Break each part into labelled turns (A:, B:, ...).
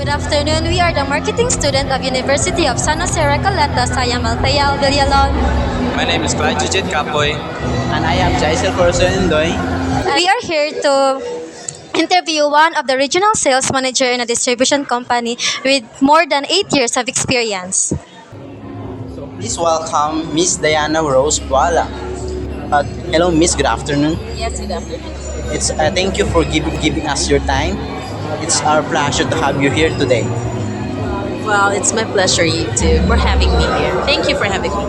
A: Good afternoon. We are the marketing student of University of San Jose Recoletos. I am Althea Villalon.
B: My name is Clyde Jujit Kapoy.
C: And I am Jaisel Corson Indoy.
A: We are here to interview one of the regional sales manager in a distribution company with more than 8 years of experience.
C: So please welcome Miss Diana Rose Buala. Hello, Miss. Good afternoon.
D: Yes, good afternoon.
C: It's thank you for giving us your time. It's our pleasure to have you here today.
D: Well, it's my pleasure you too for having me here. Thank you for having me.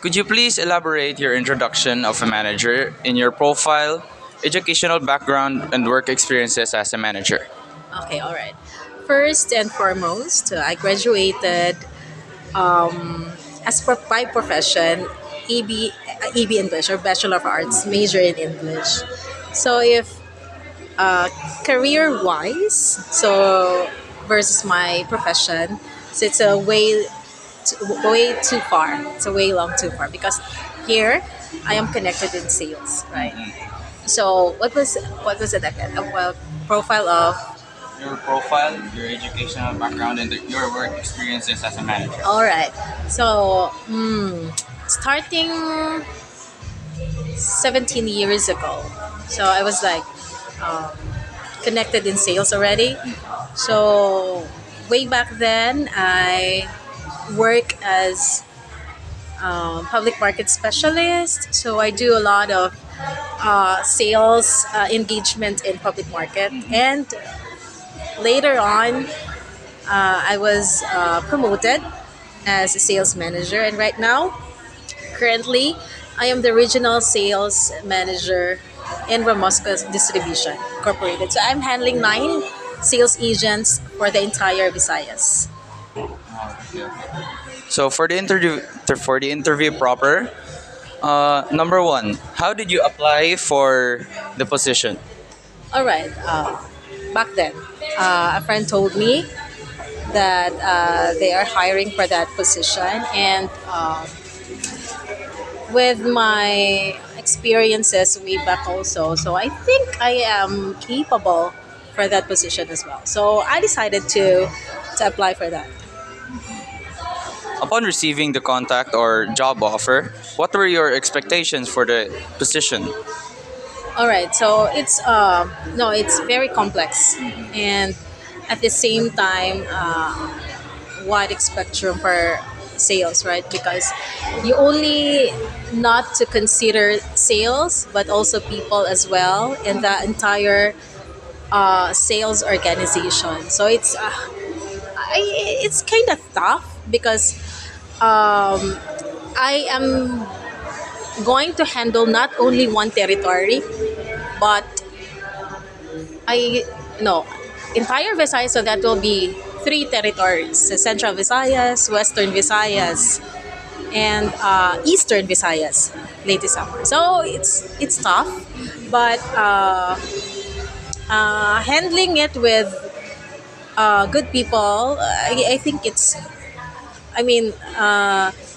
B: Could you please elaborate your introduction of a manager in your profile, educational background, and work experiences as a manager?
D: Okay, all right. First and foremost, I graduated as for my profession, EB English or Bachelor of Arts, major in English. So if career wise, so versus my profession, so it's a way too far. It's a way long too far because here I am connected in sales, right? So what was it again? Well, profile of
B: Your profile, your educational background, and your work experiences as a manager.
D: all right. So starting 17 years ago, so I was like um, connected in sales already. So way back then, I work as public market specialist. So I do a lot of sales engagement in public market, and later on, I was promoted as a sales manager, and right now, currently, I am the regional sales manager in Ramosca Distribution Incorporated. So I'm handling 9 sales agents for the entire Visayas.
B: So for the interview proper, number one, how did you apply for the position?
D: All right. Back then, a friend told me that they are hiring for that position, and with my experiences way back also, so I think I am capable for that position as well. So I decided to apply for that.
B: Upon receiving the contact or job offer, what were your expectations for the position?
D: All right. So it's no, it's very complex, and at the same time, wide spectrum for sales, right? Because you only not to consider sales, but also people as well in the entire sales organization. So it's kind of tough because I am going to handle not only one territory, but I no entire Visayas. So that will be 3 territories: the Central Visayas, Western Visayas, and Eastern Visayas, Leyte Samar. So it's tough, but handling it with good people, I think it's. I mean,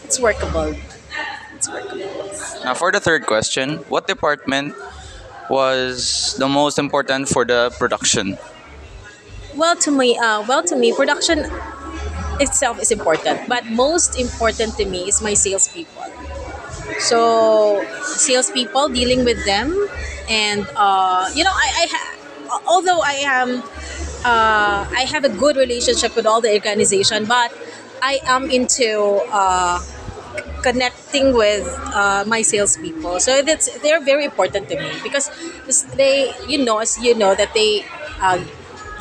D: it's workable. It's workable.
B: Now, for the third question, what department was the most important for the production?
D: Well, to me, production itself is important, but most important to me is my salespeople. So, salespeople, dealing with them, and although I have a good relationship with all the organization, but I am into connecting with my salespeople. So they're very important to me because they, as you know, that they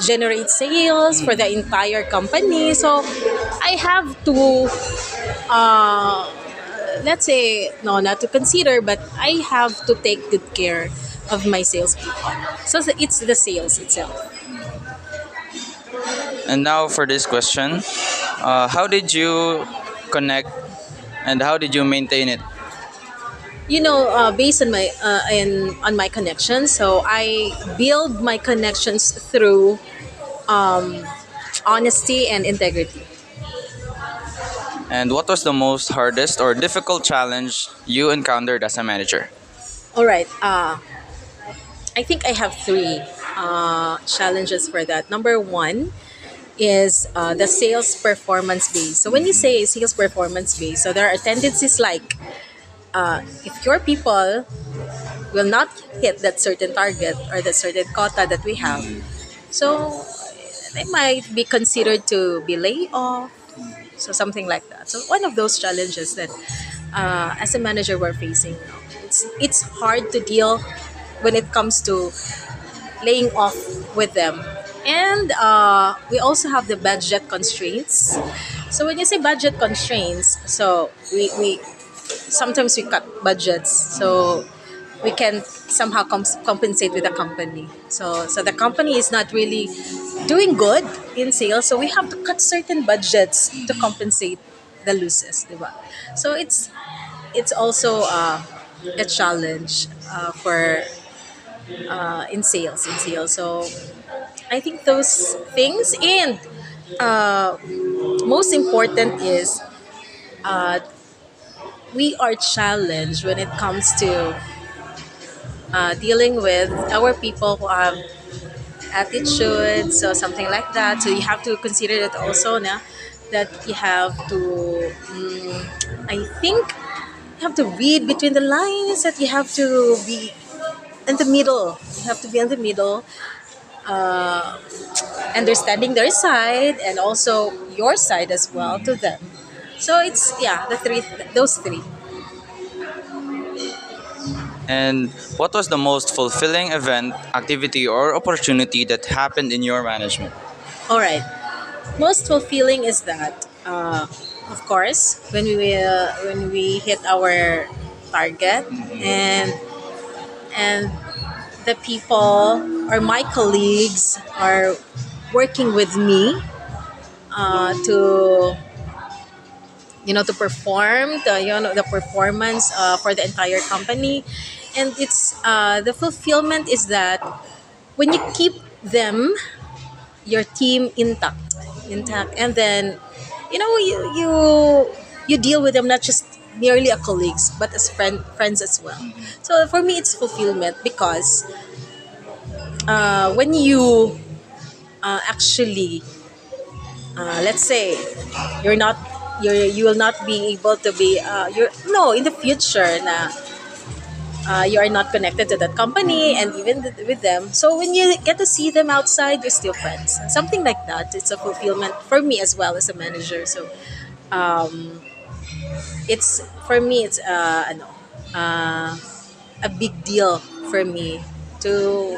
D: generate sales for the entire company. So I have to, let's say, no, not to consider, but I have to take good care of my salespeople. So it's the sales itself.
B: And now for this question, how did you connect and how did you maintain it?
D: Based on on my connections, so I build my connections through honesty and integrity.
B: And what was the most hardest or difficult challenge you encountered as a manager?
D: All right. I think I have three challenges for that. Number one is the sales performance base. So when you say sales performance base, so there are tendencies like if your people will not hit that certain target or that certain quota that we have, so they might be considered to be laid off. So something like that. So one of those challenges that as a manager we're facing now. It's hard to deal when it comes to laying off with them. And we also have the budget constraints. So when you say budget constraints, so we sometimes we cut budgets so we can somehow compensate with the company. So the company is not really doing good in sales, so we have to cut certain budgets to compensate the losses, diba? So it's also a challenge for in sales. So I think those things, and uh, most important is uh, we are challenged when it comes to dealing with our people who have attitude, so something like that. So you have to consider that also, na, that you have to, I think, you have to read between the lines, that you have to be in the middle. You have to be in the middle, uh, understanding their side and also your side as well to them. So it's, yeah, those three.
B: And what was the most fulfilling event, activity, or opportunity that happened in your management?
D: All right. Most fulfilling is that, of course, when we hit our target, and the people or my colleagues are working with me to to perform the performance for the entire company. And it's the fulfillment is that when you keep them, your team intact, and then you deal with them not just merely a colleagues but as friends as well. So for me it's fulfillment because when you actually let's say you're not you will not be able to be you're no in the future na you are not connected to that company and even with them, so when you get to see them outside you're still friends, something like that. It's a fulfillment for me as well as a manager. So um, it's for me it's a big deal for me to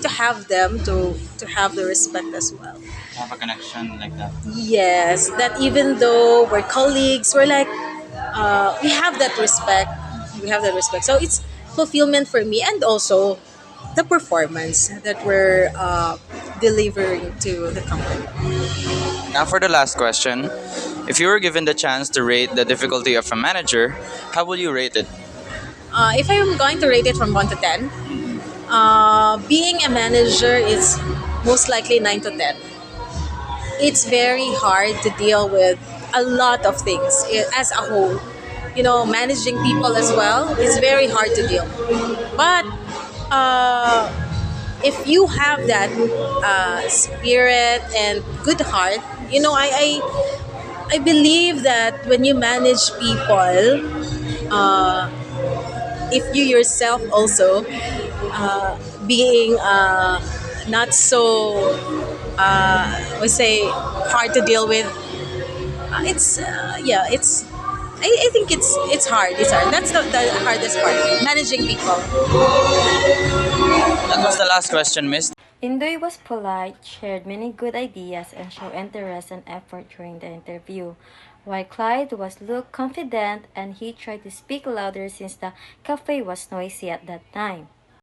D: have them to have the respect as well.
B: Have a connection like that.
D: Yes, that even though we're colleagues, we're like we have that respect. We have that respect. So it's fulfillment for me, and also the performance that we're delivering to the company.
B: Now, for the last question, if you were given the chance to rate the difficulty of a manager, how will you rate it?
D: If I'm going to rate it from 1 to 10, being a manager is most likely 9 to 10. It's very hard to deal with a lot of things as a whole. Managing people as well is very hard to deal with. But if you have that spirit and good heart, I believe that when you manage people, if you yourself also being not so we say hard to deal with, it's yeah, I think it's hard. It's hard. That's the hardest part, managing people.
B: That was the last question, Miss.
A: Indoy was polite, shared many good ideas, and showed interest and effort during the interview, while Clyde looked confident and he tried to speak louder since the cafe was noisy at that time.